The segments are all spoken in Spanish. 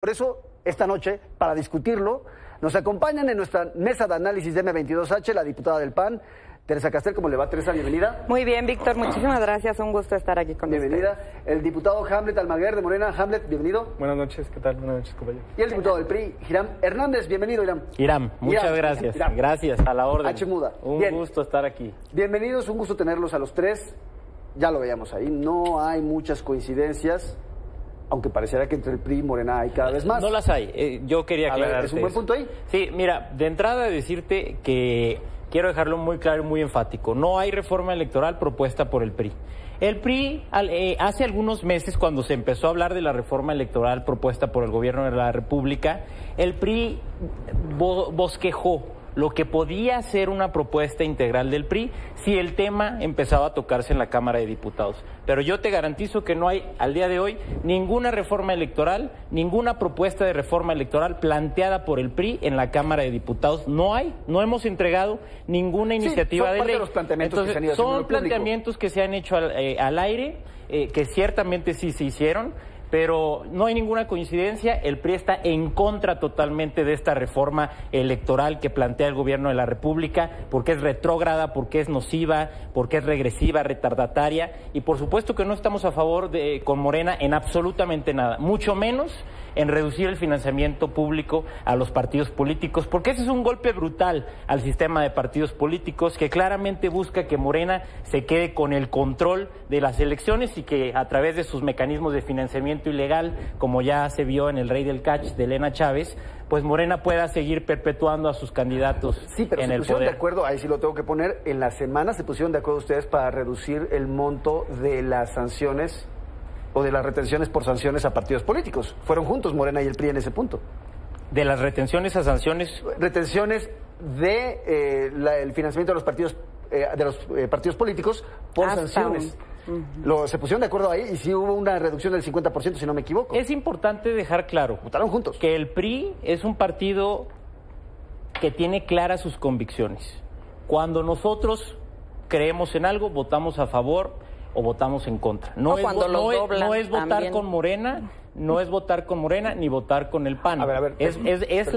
Por eso, esta noche, para discutirlo, nos acompañan en nuestra mesa de análisis de M22H la diputada del PAN, Teresa Castel. ¿Cómo le va, Teresa? Bienvenida. Muy bien, Víctor, muchísimas gracias. Un gusto estar aquí con usted. Bienvenida. El diputado Hamlet Almaguer de Morena. Hamlet, bienvenido. Buenas noches, ¿qué tal? Buenas noches, compañero. Y el diputado del PRI, Hiram Hernández. Bienvenido, Hiram. Hiram, muchas gracias. Hiram. Gracias, a la orden. H. Muda. Un Bien. gusto estar aquí. Bienvenidos, un gusto tenerlos a los tres. Ya lo veíamos ahí. No hay muchas coincidencias, aunque pareciera que entre el PRI y Morena hay cada vez más. No las hay. Yo quería aclarar. ¿Es un buen punto ahí? Sí, mira, de entrada decirte que quiero dejarlo muy claro y muy enfático. No hay reforma electoral propuesta por el PRI. El PRI, hace algunos meses, cuando se empezó a hablar de la reforma electoral propuesta por el gobierno de la República, el PRI bosquejó lo que podía ser una propuesta integral del PRI si el tema empezaba a tocarse en la Cámara de Diputados. Pero yo te garantizo que no hay, al día de hoy, ninguna reforma electoral, ninguna propuesta de reforma electoral planteada por el PRI en la Cámara de Diputados. No hay, no hemos entregado ninguna iniciativa de ley. De los planteamientos Entonces, que se han ido haciendo son planteamientos que se han hecho al aire, que ciertamente sí se hicieron, pero no hay ninguna coincidencia. El PRI está en contra totalmente de esta reforma electoral que plantea el gobierno de la República, porque es retrógrada, porque es nociva, porque es regresiva, retardataria, y por supuesto que no estamos a favor con Morena en absolutamente nada, mucho menos en reducir el financiamiento público a los partidos políticos, porque ese es un golpe brutal al sistema de partidos políticos que claramente busca que Morena se quede con el control de las elecciones y que a través de sus mecanismos de financiamiento ilegal, como ya se vio en el Rey del Catch de Elena Chávez, pues Morena pueda seguir perpetuando a sus candidatos sí, pero en se el pusieron poder. De acuerdo, ahí sí lo tengo que poner, en la semana se pusieron de acuerdo ustedes para reducir el monto de las sanciones o de las retenciones por sanciones a partidos políticos. Fueron juntos Morena y el PRI en ese punto. De las retenciones a sanciones. Retenciones de el financiamiento de los partidos políticos por Hasta sanciones. Se pusieron de acuerdo ahí y sí hubo una reducción del 50%, si no me equivoco. Es importante dejar claro Votaron juntos. que el PRI es un partido que tiene claras sus convicciones. Cuando nosotros creemos en algo, votamos a favor o votamos en contra. No es votar también con Morena, no es votar con Morena ni votar con el PAN. A ver, es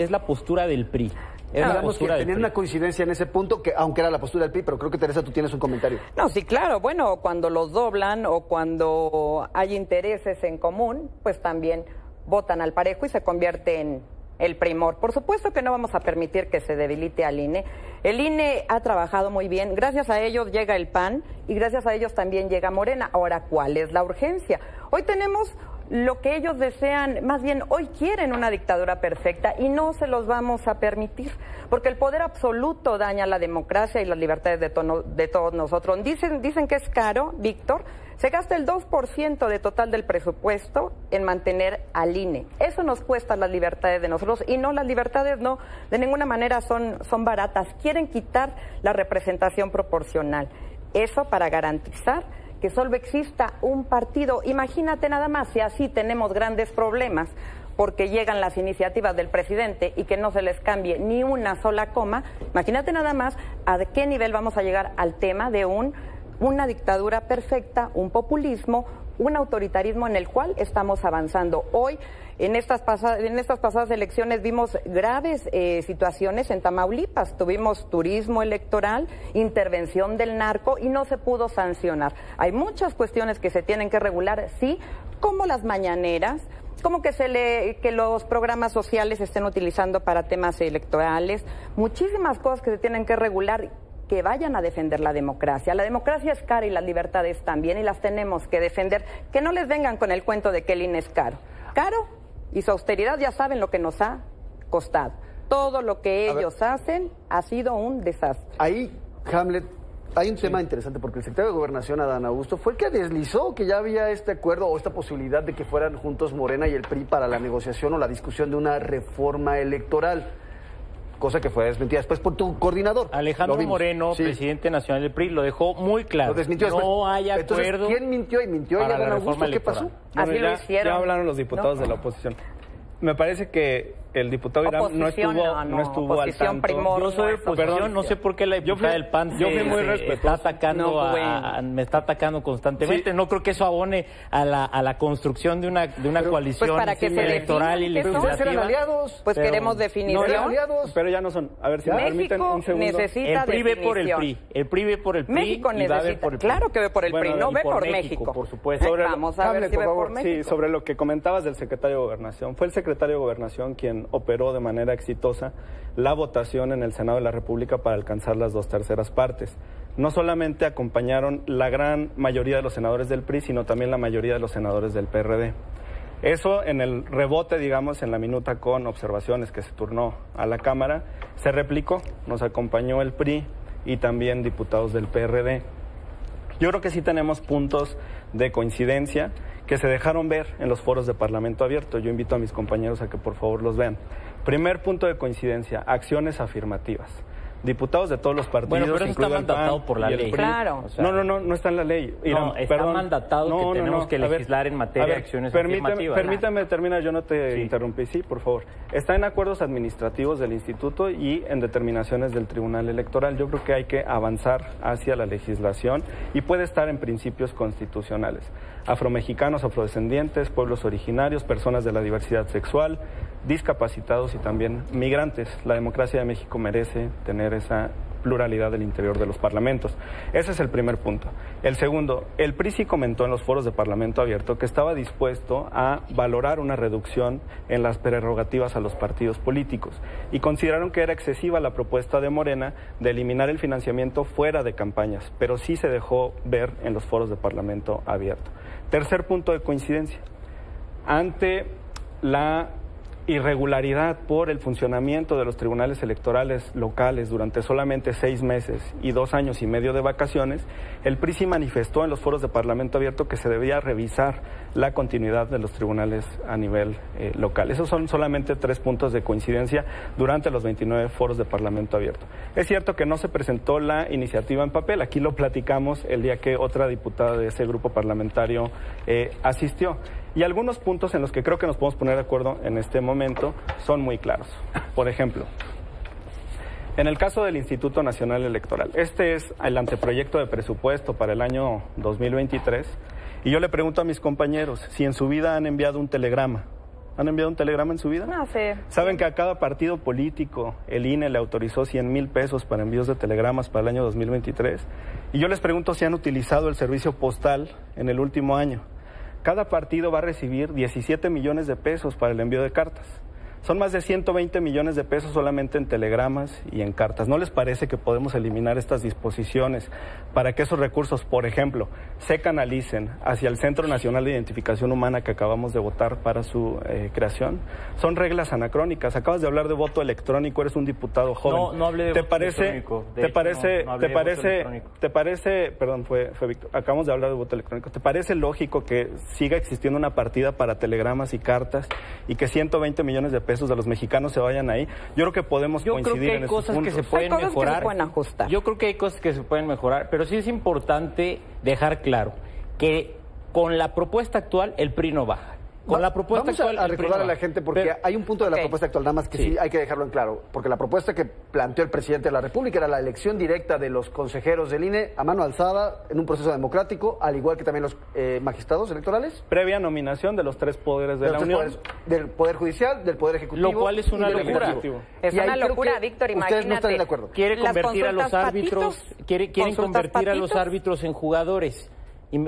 la postura del PRI. Digamos que tenían una coincidencia en ese punto, que aunque era la postura del PRI, pero creo que Teresa, tú tienes un comentario. No, sí, claro. Bueno, cuando los doblan o cuando hay intereses en común, pues también votan al parejo y se convierte en el primor. Por supuesto que no vamos a permitir que se debilite al INE. El INE ha trabajado muy bien. Gracias a ellos llega el PAN y gracias a ellos también llega Morena. Ahora, ¿cuál es la urgencia? Hoy tenemos lo que ellos desean, más bien hoy quieren una dictadura perfecta y no se los vamos a permitir, porque el poder absoluto daña la democracia y las libertades de todos nosotros. Dicen que es caro, Víctor. Se gasta el 2% de total del presupuesto en mantener al INE. Eso nos cuesta las libertades de nosotros y no, las libertades no, de ninguna manera son baratas. Quieren quitar la representación proporcional. Eso para garantizar que solo exista un partido. Imagínate nada más, si así tenemos grandes problemas porque llegan las iniciativas del presidente y que no se les cambie ni una sola coma, imagínate nada más a qué nivel vamos a llegar al tema de una dictadura perfecta, un populismo, un autoritarismo en el cual estamos avanzando. Hoy, en estas pasadas elecciones vimos graves situaciones en Tamaulipas. Tuvimos turismo electoral, intervención del narco y no se pudo sancionar. Hay muchas cuestiones que se tienen que regular, sí, como las mañaneras, como que los programas sociales se estén utilizando para temas electorales, muchísimas cosas que se tienen que regular, que vayan a defender la democracia. La democracia es cara y las libertades también, y las tenemos que defender. Que no les vengan con el cuento de que el INE es caro. Caro, y su austeridad ya saben lo que nos ha costado. Todo lo que ellos hacen ha sido un desastre. Ahí, Hamlet, hay un tema interesante, porque el secretario de Gobernación, Adán Augusto, fue el que deslizó que ya había este acuerdo o esta posibilidad de que fueran juntos Morena y el PRI para la negociación o la discusión de una reforma electoral. Cosa que fue desmentida después por tu coordinador. Alejandro Moreno, sí, presidente nacional del PRI, lo dejó muy claro. Lo desmintió después. No hay acuerdo. Entonces, ¿quién mintió? ¿Y mintió para Adán la Augusto? ¿Qué pasó? Así lo hicieron. Ya hablaron los diputados de la oposición. Me parece que el diputado Irán no estuvo al oposición, tanto. primor, Yo soy de oposición, no sé por qué la diputada del PAN está atacando me está atacando constantemente. Sí. No creo que eso abone a la construcción de una coalición pues para que electoral y legislativa. ¿Eran aliados? Pues queremos definición. No eran aliados, pero ya no son. A ver si me permiten un segundo. Necesita el PRI ve por el definición. PRI. El PRI ve por el PRI. México y va a ver necesita. por el PRI. Claro que ve por el PRI, no ve por México. Por supuesto. Vamos a ver si ve por México. Sí, sobre lo que comentabas del secretario de Gobernación. Fue el secretario de Gobernación quien operó de manera exitosa la votación en el Senado de la República para alcanzar las 2/3 partes. No solamente acompañaron la gran mayoría de los senadores del PRI, sino también la mayoría de los senadores del PRD. Eso en el rebote, digamos, en la minuta con observaciones que se turnó a la Cámara, se replicó. Nos acompañó el PRI y también diputados del PRD. Yo creo que sí tenemos puntos de coincidencia que se dejaron ver en los foros de Parlamento Abierto. Yo invito a mis compañeros a que por favor los vean. Primer punto de coincidencia, acciones afirmativas. Diputados de todos los partidos, bueno, pero eso está mandatado por la ley. Claro. O sea, no está en la ley. Irán, no, está mandatado que tenemos que legislar en materia de acciones afirmativas. Permítame terminar, yo no te interrumpí, sí, por favor. Está en acuerdos administrativos del Instituto y en determinaciones del Tribunal Electoral. Yo creo que hay que avanzar hacia la legislación y puede estar en principios constitucionales. Afromexicanos, afrodescendientes, pueblos originarios, personas de la diversidad sexual, discapacitados y también migrantes. La democracia de México merece tener esa pluralidad del interior de los parlamentos. Ese es el primer punto. El segundo, el PRI sí comentó en los foros de Parlamento Abierto que estaba dispuesto a valorar una reducción en las prerrogativas a los partidos políticos y consideraron que era excesiva la propuesta de Morena de eliminar el financiamiento fuera de campañas, pero sí se dejó ver en los foros de Parlamento Abierto. Tercer punto de coincidencia. Ante la irregularidad por el funcionamiento de los tribunales electorales locales durante solamente 6 meses y 2 años y medio de vacaciones, el PRI sí manifestó en los foros de Parlamento Abierto que se debía revisar la continuidad de los tribunales a nivel local. Esos son solamente 3 puntos de coincidencia durante los 29 foros de Parlamento Abierto. Es cierto que no se presentó la iniciativa en papel, aquí lo platicamos el día que otra diputada de ese grupo parlamentario asistió. Y algunos puntos en los que creo que nos podemos poner de acuerdo en este momento son muy claros. Por ejemplo, en el caso del Instituto Nacional Electoral, este es el anteproyecto de presupuesto para el año 2023, y yo le pregunto a mis compañeros si en su vida han enviado un telegrama. ¿Han enviado un telegrama en su vida? No sé. ¿Saben que a cada partido político el INE le autorizó 100,000 pesos para envíos de telegramas para el año 2023? Y yo les pregunto si han utilizado el servicio postal en el último año. Cada partido va a recibir 17 millones de pesos para el envío de cartas. Son más de 120 millones de pesos solamente en telegramas y en cartas. ¿No les parece que podemos eliminar estas disposiciones para que esos recursos, por ejemplo, se canalicen hacia el Centro Nacional de Identificación Humana que acabamos de votar para su creación? Son reglas anacrónicas. Acabas de hablar de voto electrónico, eres un diputado joven. No hablé de voto electrónico. ¿Te parece, perdón, fue Víctor, acabamos de hablar de voto electrónico. ¿Te parece lógico que siga existiendo una partida para telegramas y cartas y que 120 millones de pesos de los mexicanos se vayan ahí? Yo creo que podemos coincidir en esos puntos. Yo creo que hay cosas que se pueden mejorar. Que se pueden ajustar. Yo creo que hay cosas que se pueden mejorar, pero sí es importante dejar claro que con la propuesta actual el PRI no baja. Con la propuesta Vamos actual, a recordarle a la gente, porque hay un punto de la propuesta actual, nada más que sí hay que dejarlo en claro, porque la propuesta que planteó el presidente de la República era la elección directa de los consejeros del INE a mano alzada en un proceso democrático, al igual que también los magistrados electorales. Previa nominación de los 3 poderes de la Unión. Del Poder Judicial, del Poder Ejecutivo. Lo cual es una locura. Es una locura, Víctor, imagínate. Ustedes no están de acuerdo. Quiere convertir a los árbitros, quieren convertir a los árbitros en jugadores.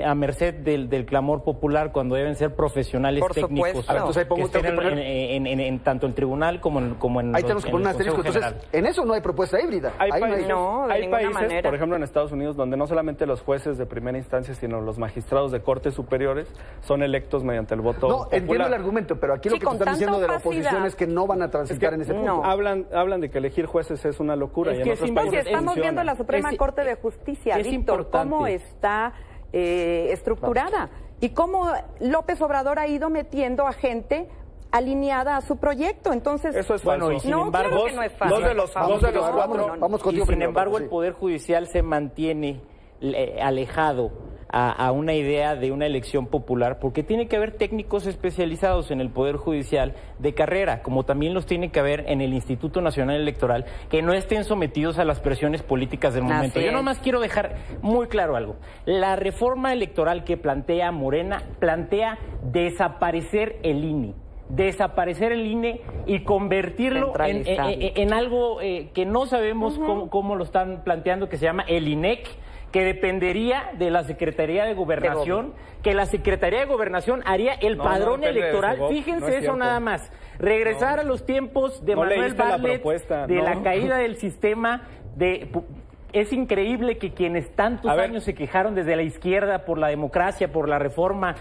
A merced del clamor popular cuando deben ser profesionales técnicos que estén tanto en tribunal como en ahí tenemos que poner un asterisco. Entonces, en eso no hay propuesta híbrida. Hay países, manera. por ejemplo en Estados Unidos, donde no solamente los jueces de primera instancia, sino los magistrados de cortes superiores son electos mediante el voto popular. Entiendo el argumento, pero aquí lo que están diciendo de la oposición es que no van a transitar en ese punto. Hablan de que elegir jueces es una locura. Es que estamos viendo la Suprema Corte de Justicia, Víctor, cómo está estructurada y cómo López Obrador ha ido metiendo a gente alineada a su proyecto. Entonces, eso es falso. Y sin embargo, claro que no es falso. Dos de los cuatro. Vamos contigo. Sin embargo, el Poder Judicial se mantiene alejado a una idea de una elección popular, porque tiene que haber técnicos especializados en el Poder Judicial de carrera, como también los tiene que haber en el Instituto Nacional Electoral, que no estén sometidos a las presiones políticas del momento. Yo nomás quiero dejar muy claro algo. La reforma electoral que plantea Morena plantea desaparecer el INE. Desaparecer el INE y convertirlo en algo que no sabemos cómo lo están planteando, que se llama el INEC, que dependería de la Secretaría de Gobernación, que la Secretaría de Gobernación haría el padrón electoral. Fíjense eso nada más. Regresar a los tiempos de Manuel Bartlett, de la caída del sistema de... Es increíble que quienes tantos años se quejaron desde la izquierda por la democracia, por la reforma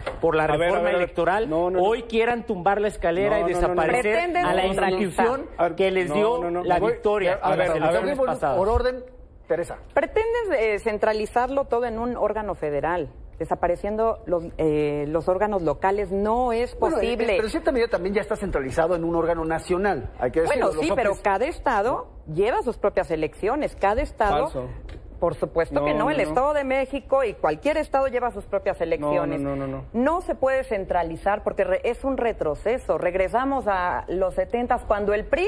electoral, hoy quieran tumbar la escalera y desaparecer a la institución que les dio la victoria a las elecciones pasadas. Por orden, Teresa. Pretendes centralizarlo todo en un órgano federal. Desapareciendo los órganos locales no es posible. Pero en cierta medida también ya está centralizado en un órgano nacional. Hay que decirlo, bueno, sí, pero cada estado lleva sus propias elecciones. Cada estado... Falso. Por supuesto que no. El Estado de México y cualquier estado lleva sus propias elecciones. No se puede centralizar porque es un retroceso. Regresamos a los 70s cuando el PRI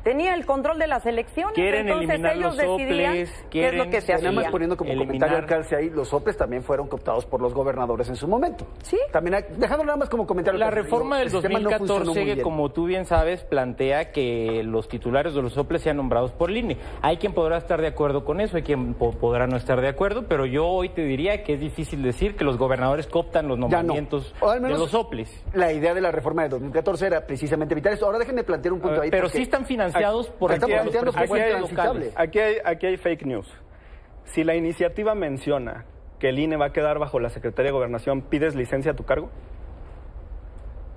tenía el control de las elecciones. Quieren entonces eliminar ellos los soples, decidían qué es lo que se hacía. Nada más poniendo como comentario al calce ahí, los soples también fueron cooptados por los gobernadores en su momento. Sí. También dejando nada más como comentario. La reforma del 2014, como tú bien sabes, plantea que los titulares de los soples sean nombrados por el INE. Hay quien podrá estar de acuerdo con eso, hay quien podrá no estar de acuerdo, pero yo hoy te diría que es difícil decir que los gobernadores cooptan los nombramientos de los soples. La idea de la reforma de 2014 era precisamente evitar esto. Ahora déjenme plantear un punto ahí. Pero sí están financiados por el Aquí hay fake news. Si la iniciativa menciona que el INE va a quedar bajo la Secretaría de Gobernación, ¿pides licencia a tu cargo?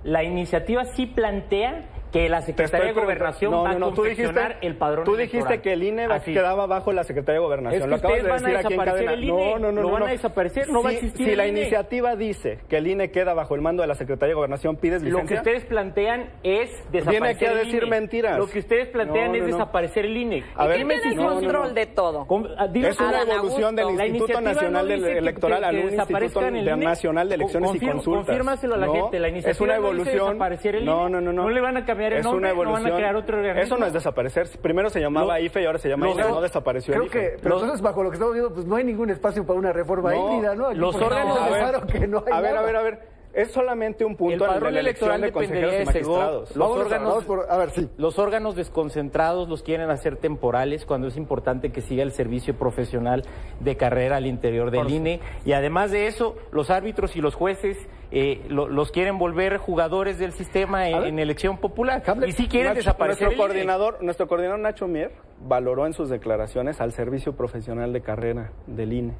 La iniciativa sí plantea que la Secretaría de Gobernación va a confeccionar el padrón electoral. Tú dijiste que el INE quedaba bajo la Secretaría de Gobernación. Es que ustedes van a desaparecer el INE. No van a desaparecer, no va a existir Si la iniciativa dice que el INE queda bajo el mando de la Secretaría de Gobernación, ¿pides licencia? Lo que ustedes plantean es desaparecer Viene aquí a decir el INE. mentiras. Lo que ustedes plantean es desaparecer el INE. A ver, ¿quién tiene control de todo? Es una evolución del Instituto Nacional Electoral al Instituto Nacional de Elecciones y Consultas. Confírmaselo a la gente. La iniciativa no dice desaparecer el INE. No le van a cambiar el nombre. A crear otro organismo. Eso no es desaparecer. Primero se llamaba IFE y ahora se llama INE. No desapareció el IFE. Pero entonces, bajo lo que estamos viendo, pues no hay ningún espacio para una reforma híbrida, ¿no? Aquí los órganos... A ver. Es solamente un punto en la elección de consejeros y magistrados. Los órganos desconcentrados los quieren hacer temporales cuando es importante que siga el servicio profesional de carrera al interior del INE. Y además de eso, los árbitros y los jueces los quieren volver jugadores del sistema en elección popular. Y si quieren desaparecer nuestro coordinador Nacho Mier valoró en sus declaraciones al servicio profesional de carrera del INE.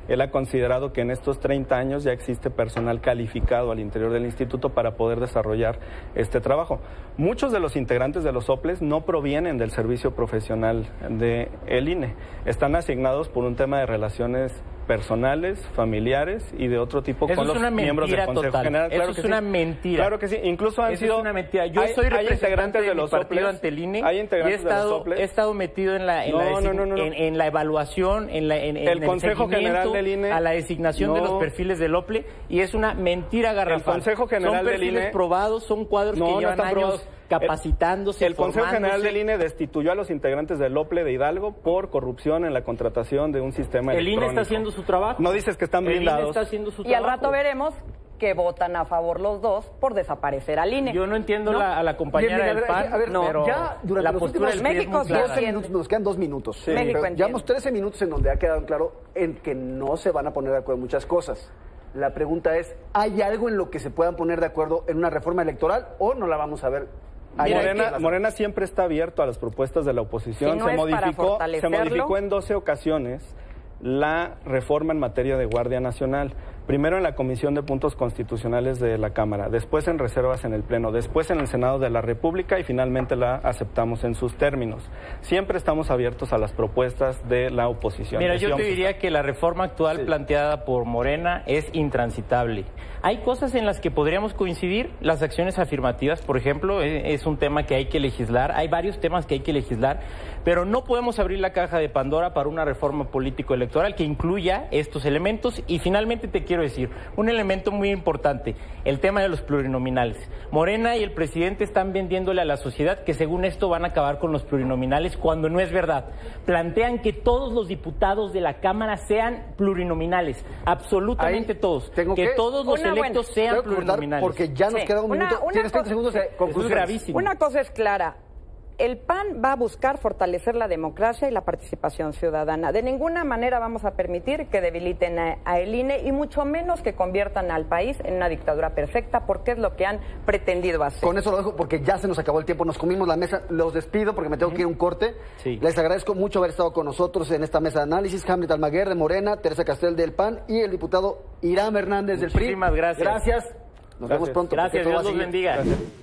Él ha considerado que en estos 30 años ya existe personal calificado al interior del instituto para poder desarrollar este trabajo. Muchos de los integrantes de los soples no provienen del servicio profesional del INE. Están asignados por un tema de relaciones personales, familiares y de otro tipo con los miembros del Consejo General. Eso es una mentira. Claro que sí. Incluso han sido... Es una mentira. Yo soy representante de los partido ante el INE y he estado metido en la evaluación, en el Consejo General del INE, a la designación de los perfiles del OPLE, y es una mentira garrafal. El Consejo General del INE... Son perfiles probados, son cuadros que llevan años capacitándose, El Consejo General del INE destituyó a los integrantes del OPLE de Hidalgo por corrupción en la contratación de un sistema electrónico. El INE está haciendo su trabajo. No dices que están blindados. El INE está haciendo su trabajo. Y al rato veremos que votan a favor los dos por desaparecer al INE. Yo no entiendo a la compañera del PAN, pero ya durante la postura del México 12 minutos, nos quedan 2 minutos. Sí. Llevamos 13 minutos en donde ha quedado claro en que no se van a poner de acuerdo en muchas cosas. La pregunta es, ¿hay algo en lo que se puedan poner de acuerdo en una reforma electoral o no la vamos a ver? Morena siempre está abierto a las propuestas de la oposición. Se modificó en 12 ocasiones la reforma en materia de Guardia Nacional. Primero en la Comisión de Puntos Constitucionales de la Cámara, después en reservas en el Pleno, después en el Senado de la República y finalmente la aceptamos en sus términos. Siempre estamos abiertos a las propuestas de la oposición. Mira, yo te diría que la reforma actual planteada por Morena es intransitable. Hay cosas en las que podríamos coincidir, las acciones afirmativas, por ejemplo, es un tema que hay que legislar, hay varios temas que hay que legislar, pero no podemos abrir la caja de Pandora para una reforma político-electoral que incluya estos elementos. Y finalmente te quiero decir, un elemento muy importante, el tema de los plurinominales. Morena y el presidente están vendiéndole a la sociedad que según esto van a acabar con los plurinominales cuando no es verdad. Plantean que todos los diputados de la Cámara sean plurinominales, absolutamente todos, que todos los electos sean plurinominales. Porque ya nos queda un minuto, tienes 30 segundos de conclusión. Es gravísimo. Una cosa es clara. El PAN va a buscar fortalecer la democracia y la participación ciudadana. De ninguna manera vamos a permitir que debiliten a el INE y mucho menos que conviertan al país en una dictadura perfecta, porque es lo que han pretendido hacer. Con eso lo dejo porque ya se nos acabó el tiempo, nos comimos la mesa. Los despido porque me tengo que ir a un corte. Sí. Les agradezco mucho haber estado con nosotros en esta mesa de análisis. Hamlet Almaguer de Morena, Teresa Castel del PAN y el diputado Hiram Hernández del PRI. Muchísimas gracias. Gracias. Nos vemos pronto. Gracias, Dios los bendiga. Gracias.